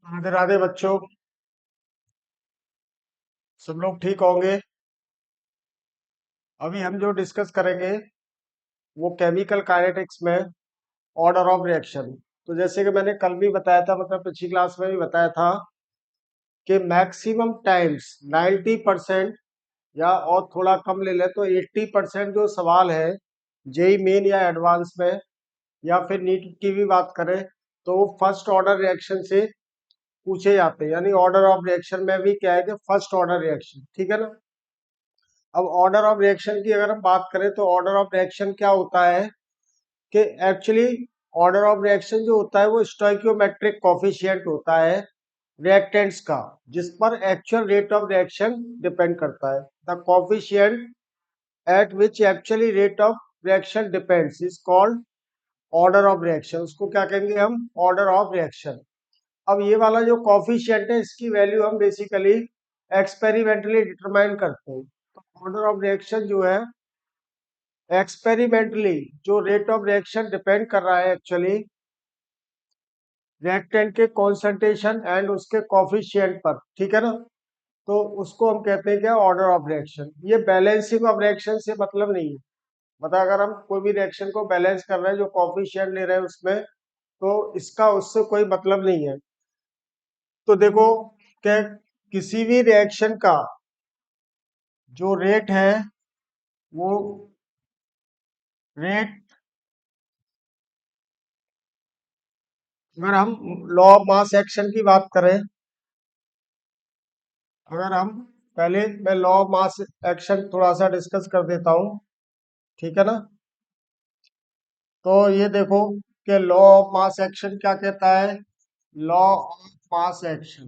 राधे राधे बच्चों। सब लोग ठीक होंगे। अभी हम जो डिस्कस करेंगे वो केमिकल काइनेटिक्स में ऑर्डर ऑफ रिएक्शन। तो जैसे कि मैंने कल भी बताया था, मतलब पिछली क्लास में भी बताया था कि मैक्सिमम टाइम्स 90% या और थोड़ा कम ले ले तो 80% जो सवाल है जेई मेन या एडवांस में या फिर नीट की भी बात करें तो वो फर्स्ट ऑर्डर रिएक्शन से पूछे जाते हैं। यानी ऑर्डर ऑफ रिएक्शन में भी क्या है कि फर्स्ट ऑर्डर रिएक्शन, ठीक है ना। अब ऑर्डर ऑफ रिएक्शन की अगर हम बात करें तो ऑर्डर ऑफ रिएक्शन क्या होता है कि एक्चुअली ऑर्डर ऑफ रिएक्शन जो होता है वो स्टोइकियोमेट्रिक कोफिशिएंट होता है रिएक्टेंट्स का, जिस पर actual rate of reaction depend करता है। The coefficient eight which actually rate of reaction depends is called order of reaction. उसको क्या कहेंगे हम? Order of reaction. अब ये वाला जो कोफिशिएंट है इसकी वैल्यू हम बेसिकली एक्सपेरिमेंटली डिटरमाइन करते हैं। तो ऑर्डर ऑफ रिएक्शन जो है एक्सपेरिमेंटली जो रेट ऑफ रिएक्शन डिपेंड कर रहा है एक्चुअली रिएक्टेंट के कॉन्सेंट्रेशन एंड उसके कॉफिशिएंट पर, ठीक है ना। तो उसको हम कहते हैं क्या? Order of reaction. ये बैलेंसिंग ऑफ रिएक्शन से मतलब नहीं है। मतलब अगर हम कोई भी रिएक्शन को बैलेंस कर रहे हैं जो कॉफिशिएंट ले रहे हैं उसमें, तो इसका उससे कोई मतलब नहीं है। तो देखो कि किसी भी रिएक्शन का जो रेट है वो रेट, अगर हम लॉ ऑफ मास एक्शन की बात करें, अगर हम पहले मैं लॉ ऑफ मास एक्शन थोड़ा सा डिस्कस कर देता हूँ, ठीक है ना। तो ये देखो कि लॉ ऑफ मास एक्शन क्या कहता है। लॉ ऑफ मास एक्शन,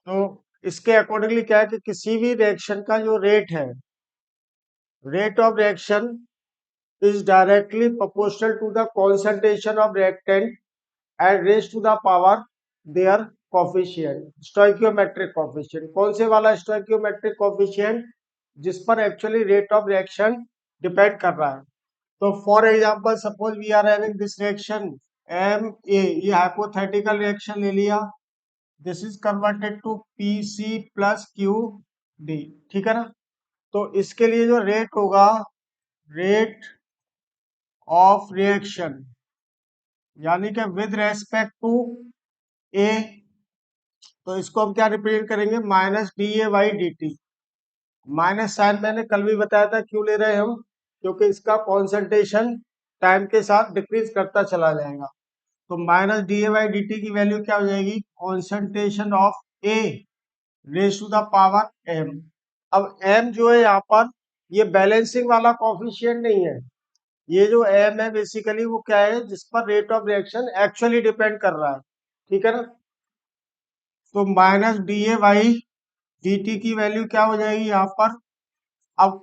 तो इसके अकॉर्डिंगली क्या है कि किसी भी रिएक्शन का जो रेट है, rate of reaction is directly proportional to the concentration of reactant and raise to the power their coefficient, stoichiometric coefficient. कौन से वाला स्टोइकियोमेट्रिक कोफिशिएंट? जिस पर actually rate of reaction depend कर रहा है। तो for example suppose we are having this reaction M A, ये हाइपोथेटिकल रिएक्शन ले लिया। This is converted to P C plus Q D, ठीक है ना। तो इसके लिए जो रेट होगा, रेट ऑफ रिएक्शन, यानी कि विद रेस्पेक्ट टू ए, तो इसको हम क्या रिप्रेजेंट करेंगे? Minus D A by D T. Minus sign मैंने कल भी बताया था क्यों ले रहे हैं हम, क्योंकि इसका कॉन्सेंट्रेशन टाइम के साथ डिक्रीज करता चला जाएगा। तो minus D A by D T की वैल्यू क्या हो जाएगी? Concentration of A raise to the power M. अब एम जो है यहाँ पर ये बैलेंसिंग वाला कॉफिशिएंट नहीं है। ये जो एम है बेसिकली वो क्या है? जिस पर rate of reaction actually depend कर रहा है, ठीक है ना। तो minus D A by D T की वैल्यू क्या हो जाएगी यहाँ पर? अब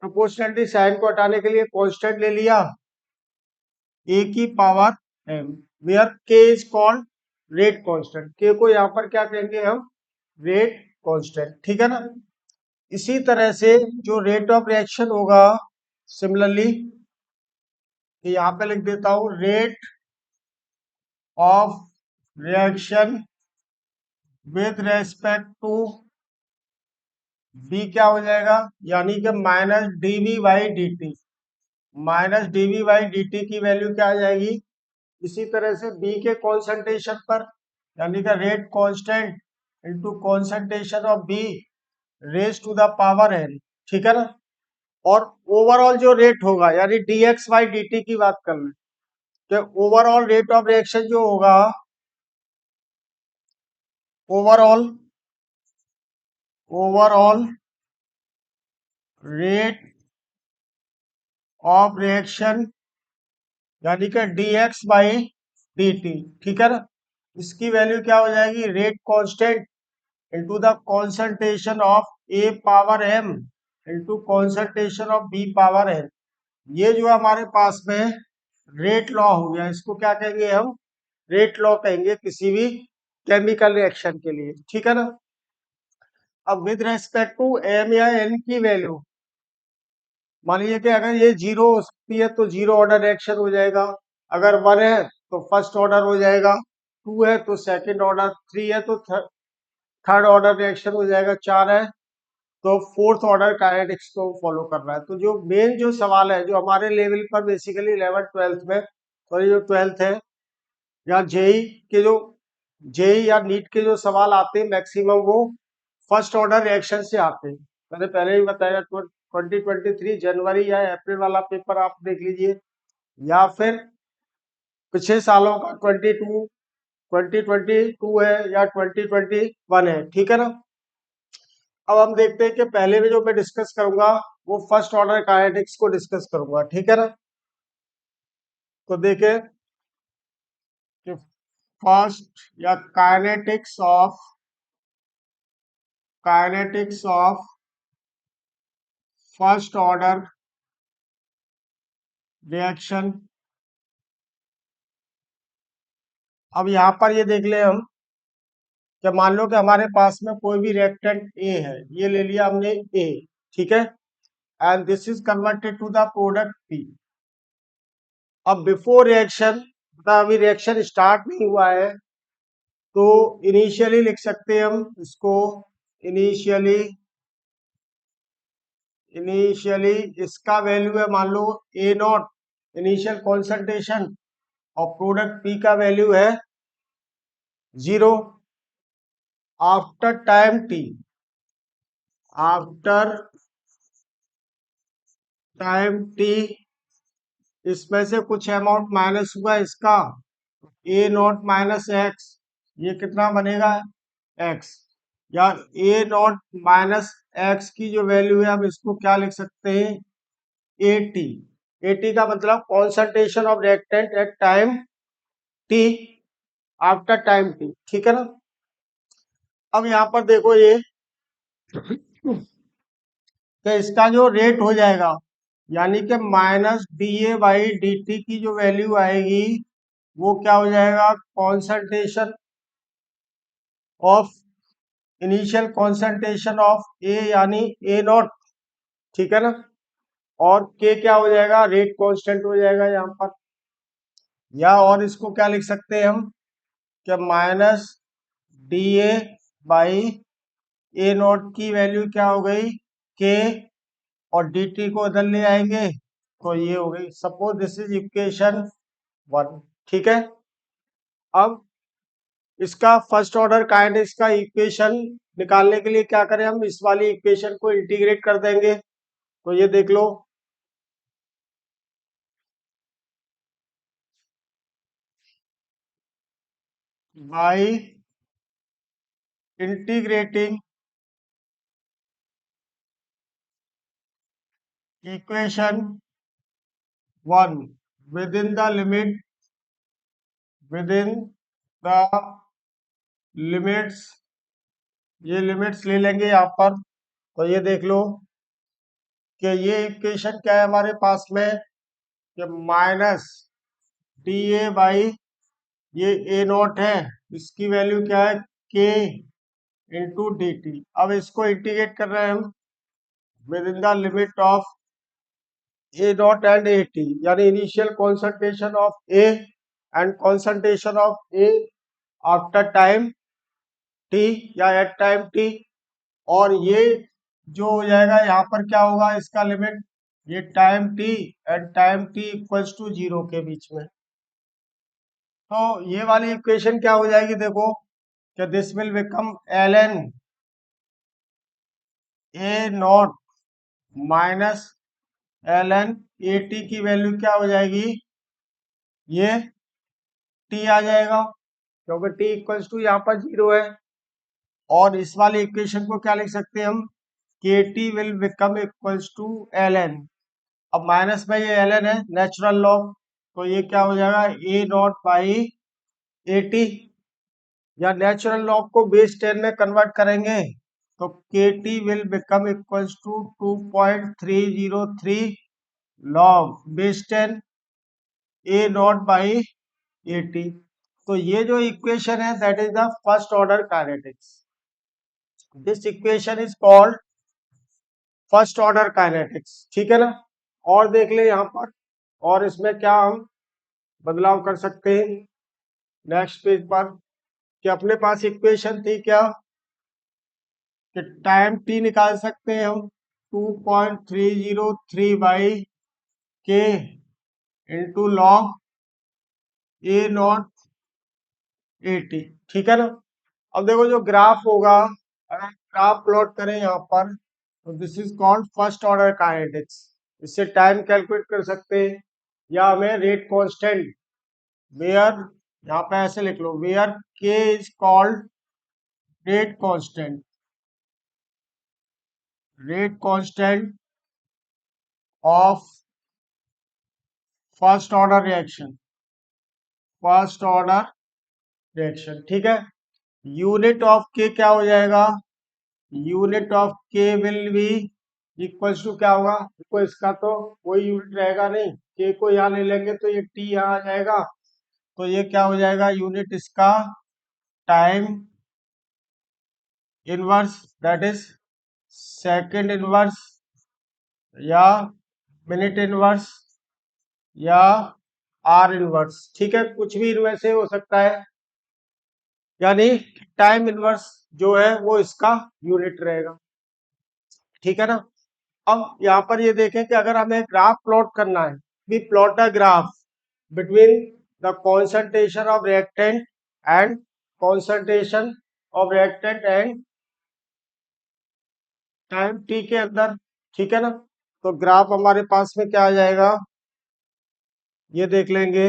प्रोपोर्शनलिटी साइन को हटाने के लिए कांस्टेंट ले लिया ए की पावर एम, वेयर के इज कॉल्ड रेट कांस्टेंट। के को यहाँ पर क्या कहेंगे हम? रेट कांस्टेंट, ठीक है ना। इसी तरह से जो रेट ऑफ रिएक्शन होगा, सिमिलरली यहाँ पे लिख देता हूं rate of reaction with respect to B क्या हो जाएगा? यानी कि minus DV by D T. Minus DV by D T की वैल्यू क्या आ जाएगी? इसी तरह से बी के कॉन्सेंट्रेशन पर, यानी कि rate constant into concentration of B raise to the power N, ठीक है ना। और ओवरऑल जो रेट होगा, यानी D X by D T की बात कर लें, तो ओवरऑल रेट ऑफ रिएक्शन जो होगा, overall overall rate of reaction, यानी कि D X by D T, ठीक है ना। इसकी वैल्यू क्या हो जाएगी? Rate constant into the concentration of A power M into concentration of B power N. ये जो हमारे पास में रेट लॉ हो गया, इसको क्या कहेंगे हम? रेट लॉ कहेंगे किसी भी केमिकल रिएक्शन के लिए, ठीक है ना। अब विद रेस्पेक्ट टू एम या एन की वैल्यू, मान लीजिए कि अगर ये 0 हो सकती है तो 0 ऑर्डर रिएक्शन हो जाएगा, अगर 1 है तो फर्स्ट ऑर्डर हो जाएगा, 2 है तो सेकंड ऑर्डर, 3 है तो थर्ड ऑर्डर रिएक्शन हो जाएगा, 4 है तो फोर्थ ऑर्डर काइनेटिक्स को फॉलो कर रहा है। तो जो मेन जो सवाल है जो हमारे लेवल पर बेसिकली 11th 12th में, सॉरी जो 12th है या जेई के जो जेई या नीट के जो सवाल आते हैं मैक्सिमम वो फर्स्ट ऑर्डर रिएक्शन से आते हैं। मैंने पहले ही बताया 2023 जनवरी या अप्रैल वाला पेपर आप देख लीजिए, या फिर पिछले सालों का 2022 है या 2021 है, ठीक है ना। अब हम देखते हैं कि पहले में जो मैं डिस्कस करूंगा वो फर्स्ट ऑर्डर काइनेटिक्स को डिस्कस करूंगा, ठीक है ना। तो देखें कि फर्स्ट या kinetics of first order reaction. अब यहाँ पर ये देख ले हम कि मान लो कि हमारे पास में कोई भी रिएक्टेंट ए है, ये ले लिया हमने ए, ठीक है, and this is converted to the product P. अब बिफोर रिएक्शन, मतलब अभी रिएक्शन स्टार्ट नहीं हुआ है, तो इनिशियली लिख सकते हैं हम इसको, इनिशियली इनिशियली इसका वैल्यू है मान लो ए नॉट, इनिशियल कॉन्सेंट्रेशन, और प्रोडक्ट पी का वैल्यू है 0। After time T, after time T इसमें से कुछ अमाउंट माइनस हुआ इसका, ए नॉट माइनस एक्स, ये कितना बनेगा एक्स, या ए नॉट माइनस एक्स की जो वैल्यू है हम इसको क्या लिख सकते हैं, ए टी। ए टी का मतलब concentration of reactant eight time T, after time T, ठीक है ना। अब यहाँ पर देखो ये कि इसका जो रेट हो जाएगा, यानी कि minus D A by D T की जो वैल्यू आएगी वो क्या हो जाएगा, concentration of, initial concentration of a यानी ए नॉट, ठीक है ना, और के क्या हो जाएगा, रेट कांस्टेंट हो जाएगा यहाँ पर, या और इसको क्या लिख सकते हैं हम कि minus D A by A not की वैल्यू क्या हो गई के, और डी टी को इधर ले आएंगे तो ये हो गई, सपोज दिस इज इक्वेशन 1, ठीक है। अब इसका फर्स्ट ऑर्डर काइनेटिक्स का इक्वेशन निकालने के लिए क्या करें, हम इस वाली इक्वेशन को इंटीग्रेट कर देंगे। तो ये देख लो, by integrating equation 1 within the limit, within the limits, ये लिमिट्स ले लेंगे यहाँ पर। तो ये देख लो कि ये इक्वेशन क्या है हमारे पास में, कि माइनस डी ए बाई, ये ए नॉट है, इसकी वैल्यू क्या है के इंटू डी टी। अब इसको इंटीग्रेट कर रहे हैं हम within the limit of a naught and a t, यानी initial concentration of a and concentration of a after time t या एट टाइम टी। और ये जो हो जाएगा यहाँ पर क्या होगा, इसका लिमिट ये time T and time T equals to 0 के बीच में। तो ये वाली इक्वेशन क्या हो जाएगी, देखो कि this will become L N A not minus L N A T की वैल्यू क्या हो जाएगी, ये टी आ जाएगा, क्योंकि टी इक्वल्स टू यहाँ पर 0 है। और इस वाली इक्वेशन को क्या लिख सकते हैं हम, K T will become equals to L N. अब माइनस में ये एल एन है नेचुरल लॉग, तो ये क्या हो जाएगा A not by A T, या नेचुरल लॉग को बेस 10 में कन्वर्ट करेंगे तो K T will become equals to 2.303 log base 10 A not by A T. तो ये जो इक्वेशन है that is the first order kinetics, this equation is called first order kinetics, ठीक है ना। और देख ले यहाँ पर, और इसमें क्या हम बदलाव कर सकते हैं नेक्स्ट पेज पर, कि अपने पास इक्वेशन थी क्या कि टाइम टी निकाल सकते हैं हम 2.303 बाई के into log A not A T, ठीक है ना। अब देखो जो ग्राफ होगा, अगर ग्राफ प्लॉट करें यहाँ पर, तो this is called first order kinetics. इससे टाइम कैलकुलेट कर सकते हैं, या हमें रेट कांस्टेंट वेयर, यहाँ पे ऐसे लिख लो, वेयर के is called rate constant, rate constant of first order reaction, first order reaction, ठीक है। यूनिट ऑफ के क्या हो जाएगा, यूनिट ऑफ के विल बी इक्वल्स टू क्या होगा, देखो इसका तो कोई यूनिट रहेगा नहीं, के को यहाँ ले लेंगे तो ये टी यहाँ आ जाएगा, तो ये क्या हो जाएगा यूनिट इसका time inverse, that is second inverse, या मिनट इनवर्स, या आर इनवर्स, ठीक है, कुछ भी इनमें से हो सकता है, यानी टाइम इनवर्स जो है वो इसका यूनिट रहेगा, ठीक है ना। अब यहाँ पर ये देखें कि अगर हमें ग्राफ प्लॉट करना है, we plot a graph between the concentration of reactant and concentration of reactant and time T के अंदर, ठीक है ना। तो ग्राफ हमारे पास में क्या आ जाएगा, ये देख लेंगे,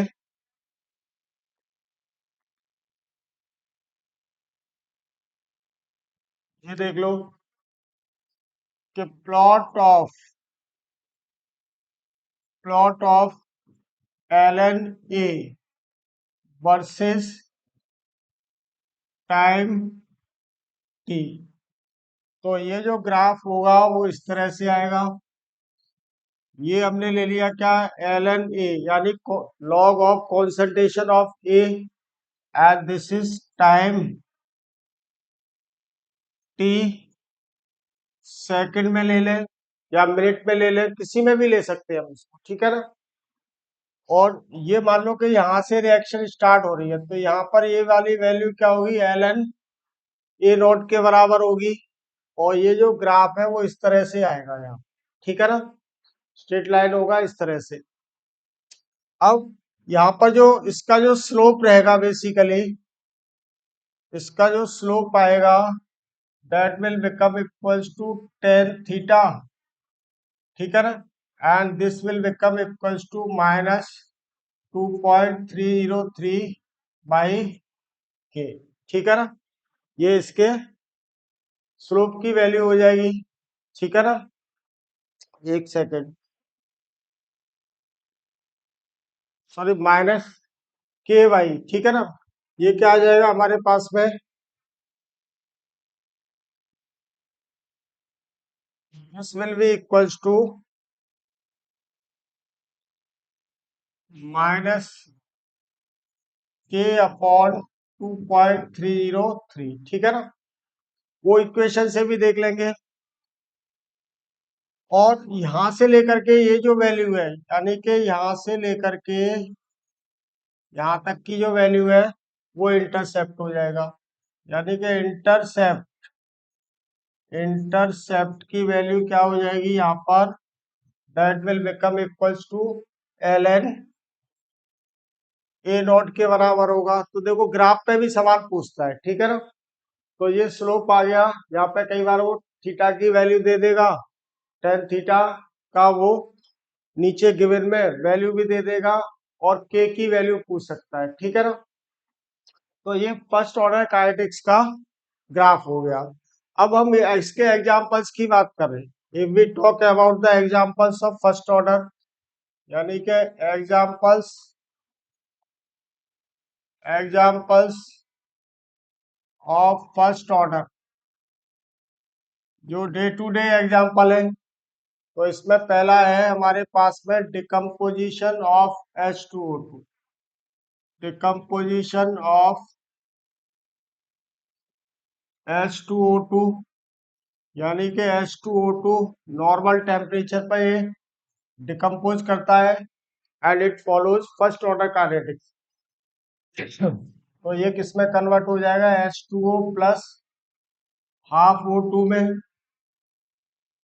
ये देख लो कि plot of L N A versus time T, तो ये जो ग्राफ होगा वो इस तरह से आएगा। ये हमने ले लिया क्या, एल एन ए, यानी log of concentration of a, and this is time T, second में ले लें या मिनट में ले लें, किसी में भी ले सकते हैं हम इसको, ठीक है ना। और ये मान लो कि यहाँ से रिएक्शन स्टार्ट हो रही है, तो यहाँ पर ये वाली वैल्यू क्या होगी, एल एन ए नॉट के बराबर होगी, और ये जो ग्राफ है वो इस तरह से आएगा यहाँ, ठीक है ना, स्ट्रेट लाइन होगा इस तरह से। अब यहाँ पर जो इसका जो स्लोप रहेगा, बेसिकली इसका जो स्लोप आएगा, that will become equals to tan theta, ठीक है ना, and this will become equals to minus 2.303 by K, ठीक है ना। ये इसके स्लोप की वैल्यू हो जाएगी, ठीक है ना। एक सेकेंड, सॉरी, माइनस के बाई, ठीक है ना। ये क्या आ जाएगा हमारे पास में, this will be equals to minus K upon 2.303, ठीक है ना। वो इक्वेशन से भी देख लेंगे, और यहां से लेकर के ये जो वैल्यू है, यानी कि यहां से लेकर के यहां तक की जो वैल्यू है वो इंटरसेप्ट हो जाएगा, यानी कि इंटरसेप्ट की वैल्यू क्या हो जाएगी यहाँ पर, that will become equals to L N A not के बराबर होगा। तो देखो ग्राफ पे भी सवाल पूछता है, ठीक है ना। तो ये स्लोप आ गया, यहाँ पे कई बार वो थीटा की वैल्यू दे देगा, टेन थीटा का वो नीचे गिवन में वैल्यू भी दे देगा, और के की वैल्यू पूछ सकता है, ठीक है ना। तो ये फर्स्ट ऑर्डर काइनेटिक्स का ग्राफ हो गया। अब हम इसके एग्जांपल्स की बात कर रहे हैं, if we talk about the examples of first order, यानी कि एग्जांपल्स ऑफ फर्स्ट ऑर्डर, जो डे टू डे एग्जांपल है, तो इसमें पहला है हमारे पास में decomposition of H2O2, decomposition of H2O2, यानी कि H2O2 नॉर्मल टेम्परेचर पर है, डिकम्पोज करता है and it follows first order kinetics. तो ये किस में कन्वर्ट हो जाएगा, H2O प्लस हाफ O2 में।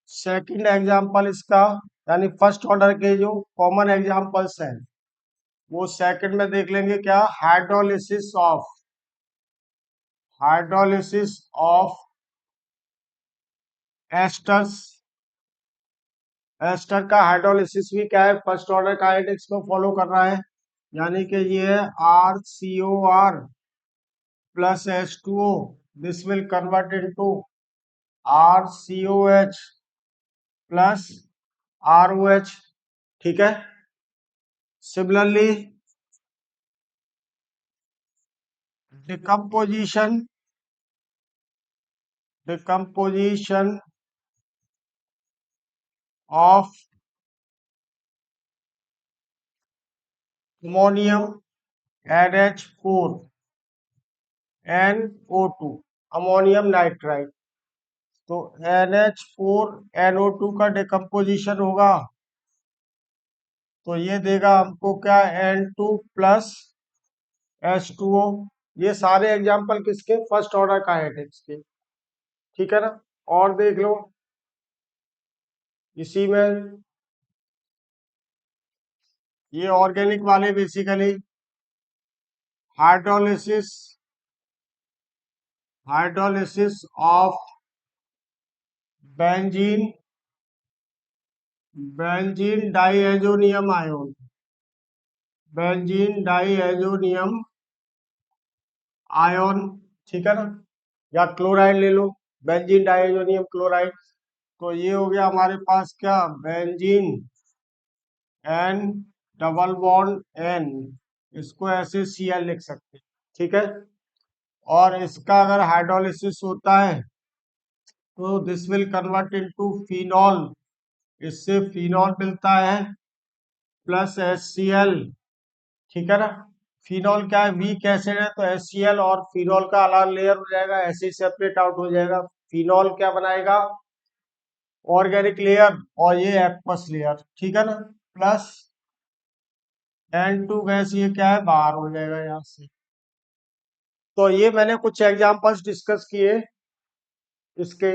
सेकंड एग्जांपल इसका, यानी फर्स्ट ऑर्डर के जो कॉमन एग्जांपल्स हैं वो सेकंड में देख लेंगे। क्या, हाइड्रोलिसिस ऑफ एस्टर्स। एस्टर का हाइड्रोलिसिस भी क्या है, फर्स्ट ऑर्डर काइनेटिक्स को फॉलो कर रहा है, यानी कि ये है RCOR plus H2O, this will convert into RCOH plus ROH। ठीक है। Similarly decomposition of ammonium NH4NO2, ammonium nitride. तो NH4NO2 का डिकम्पोजिशन होगा तो ये देगा हमको क्या, N2 प्लस H2O। ये सारे एग्जाम्पल किसके, फर्स्ट ऑर्डर काइनेटिक्स के। ठीक है ना। और देख लो इसी में, ये ऑर्गेनिक वाले basically hydrolysis of benzene diazonium ion, benzene diazonium ion. ठीक है ना, या क्लोराइड ले लो, बेंजीन डाइएजोनियम क्लोराइड। तो ये हो गया हमारे पास क्या, benzene N double bond N, इसको ऐसे Cl लिख सकते हैं। ठीक है। और इसका अगर हाइड्रोलिसिस होता है तो this will convert into phenol, इससे फिनॉल मिलता है प्लस HCl। ठीक है ना। फिनॉल क्या है, वीक एसिड है, तो HCl और फिनॉल का अलग लेयर हो जाएगा, ऐसे सेपरेट आउट हो जाएगा। फिनॉल क्या बनाएगा, ऑर्गेनिक लेयर, और ये एक्वस लेयर। ठीक है ना। प्लस N2 गैस, ये क्या है, बाहर हो जाएगा यहाँ से। तो ये मैंने कुछ एग्जांपल्स डिस्कस किए इसके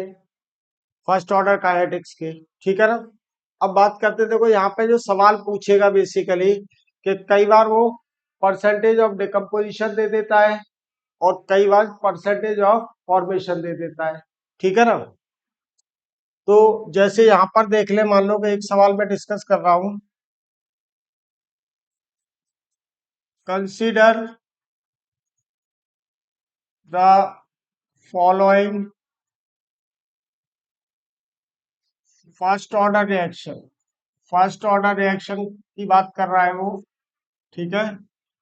फर्स्ट ऑर्डर काइनेटिक्स के। ठीक है ना। अब बात करते, देखो यहाँ पे जो सवाल पूछेगा बेसिकली कि कई बार वो परसेंटेज ऑफ डिकम्पोजिशन दे देता है और कई बार परसेंटेज ऑफ फॉर्मेशन दे देता है। ठीक है ना। तो जैसे यहाँ पर देख ले, मान लो कि एक सवाल मैं डिस्कस कर रहा हूं, consider the following first order reaction. First order reaction की बात कर रहा है वो। ठीक है।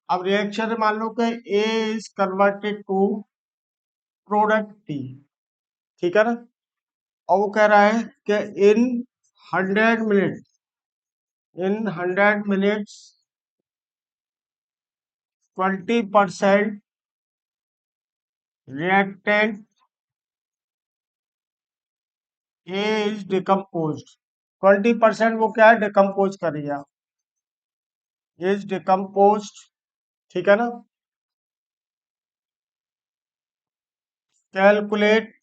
अब रिएक्शन मान लो कि a is converted to product t. ठीक है ना। और वो कह रहा है कि in 100 minute, in 100 minutes 20% reactant A is decomposed। 20% वो क्या है, डिकम्पोज करेगा, इज डिकम्पोज्ड। ठीक है ना। Calculate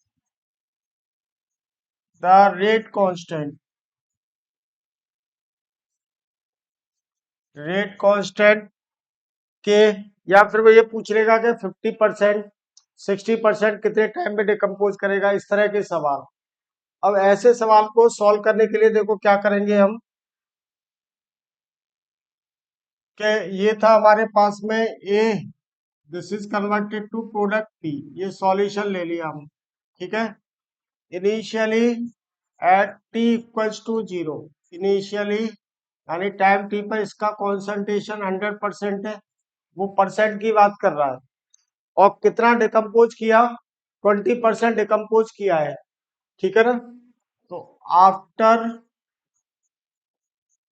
the rate constant, rate constant के, या फिर वो ये पूछ लेगा कि 50%, 60% कितने टाइम में डिकम्पोज करेगा, इस तरह के सवाल। अब ऐसे सवाल को सॉल्व करने के लिए देखो क्या करेंगे हम, कि ये था हमारे पास में a, this is converted to product p, ये सॉल्यूशन ले लिया हम। ठीक है। Initially at t equals to 0, initially यानी टाइम टी पर इसका कॉन्सेंट्रेशन 100% है, वो परसेंट की बात कर रहा है। और कितना डिकम्पोज किया, 20% डिकम्पोज किया है। ठीक है ना। तो after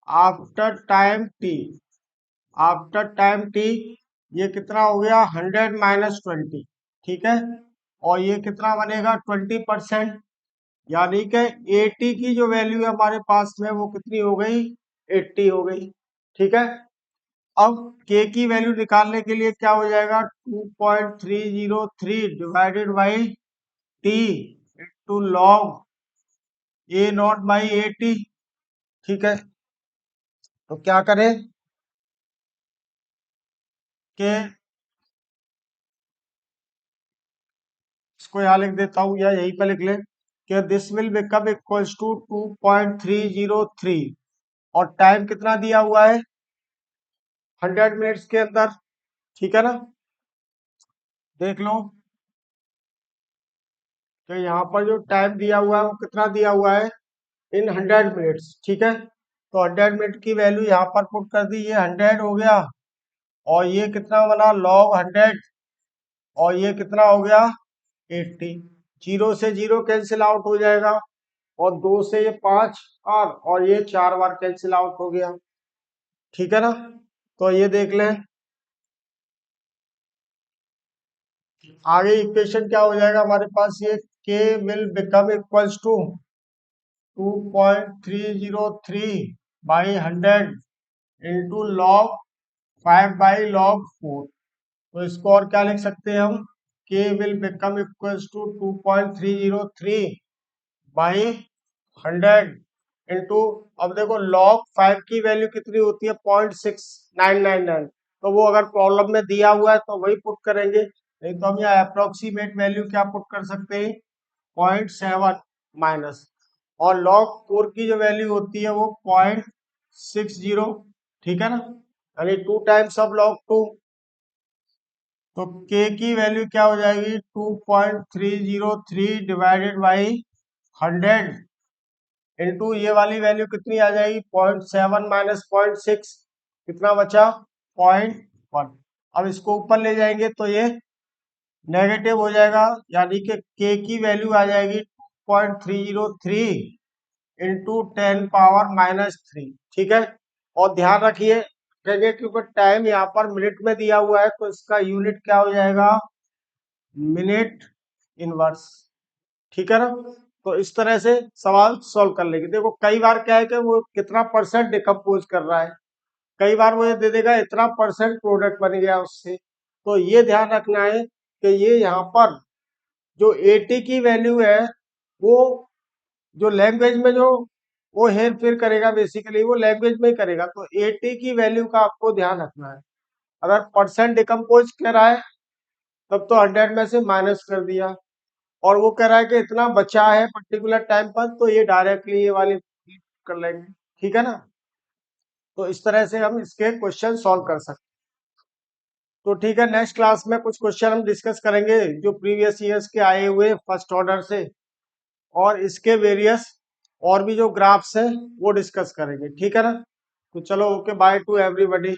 after time T, after time T ये कितना हो गया, 100 - 20। ठीक है। और ये कितना बनेगा, 20%, यानी कि 80 की जो वैल्यू है हमारे पास में वो कितनी हो गई, 80 हो गई। ठीक है, अब k की वैल्यू निकालने के लिए क्या हो जाएगा, 2.303 divided by t into log A not by 80। ठीक है, तो क्या करें कि इसको यहाँ लिख देता हूँ या यहीं पर लिख लें कि this will become equals to 2.303 और टाइम कितना दिया हुआ है, 100 मिनट्स के अंदर। ठीक है ना, देख लो कि यहाँ पर जो टाइम दिया हुआ है वो कितना दिया हुआ है, इन 100 मिनट्स। ठीक है, तो 100 मिनट की वैल्यू यहाँ पर पुट कर दी, ये 100 हो गया और ये कितना बना log 100 और ये कितना हो गया 80। जीरो से जीरो कैंसिल आउट हो जाएगा और 2 से ये 5 और ये 4 बार कैंसिल आउट हो गया। ठीक है ना, तो ये देख लें आगे इक्वेशन क्या हो जाएगा हमारे पास, ये k will become equals to 2.303 by 100 into log 5 by log 4। तो इसको और क्या लिख सकते हैं हम, k will become equals to 2.303 by 100 into, अब देखो log 5 की वैल्यू कितनी होती है, 0.6999। तो वो अगर प्रॉब्लम में दिया हुआ है तो वही पुट करेंगे, नहीं तो हम यहाँ अप्रोक्सीमेट वैल्यू क्या पुट कर सकते हैं, 0.7 माइनस, और log 4 की जो वैल्यू होती है वो 0.60। ठीक है ना, यानी 2 टाइम्स ऑफ log 2। तो k की वैल्यू क्या हो जाएगी, 2.303 डिवाइडेड बाई 100 इंटू ये वाली वैल्यू कितनी आ जाएगी, 0.7 माइनस 0.6, कितना बचा 0.1। अब इसको ऊपर ले जाएंगे तो ये नेगेटिव हो जाएगा, यानी कि k की वैल्यू आ जाएगी 0.303 इंटू 10⁻³ ठीक है, और ध्यान रखिए क्योंकि टाइम यहाँ पर मिनट में दिया हुआ है तो इसका यूनिट क्या हो जाएगा, मिनट इनवर्स। ठीक है ना, तो इस तरह से सवाल सॉल्व कर लेंगे। देखो कई बार क्या है कि वो कितना परसेंट डिकम्पोज कर रहा है, कई बार वो ये दे देगा इतना परसेंट प्रोडक्ट बन गया उससे। तो ये ध्यान रखना है कि ये यहाँ पर जो 80 की वैल्यू है वो जो लैंग्वेज में जो वो हेर फेर करेगा, बेसिकली वो लैंग्वेज में ही करेगा। तो 80 की वैल्यू का आपको ध्यान रखना है, अगर परसेंट डिकम्पोज कर रहा है तब तो 100 में से माइनस कर दिया, और वो कह रहा है कि इतना बचा है पर्टिकुलर टाइम पर तो ये डायरेक्टली ये वाली कर लेंगे। ठीक है ना, तो इस तरह से हम इसके क्वेश्चन सॉल्व कर सकते हैं। तो ठीक है, नेक्स्ट क्लास में कुछ क्वेश्चन हम डिस्कस करेंगे जो प्रीवियस ईयर्स के आए हुए फर्स्ट ऑर्डर से, और इसके वेरियस और भी जो ग्राफ्स हैं वो डिस्कस करेंगे। ठीक है ना, तो चलो ओके, बाय टू एवरीबॉडी।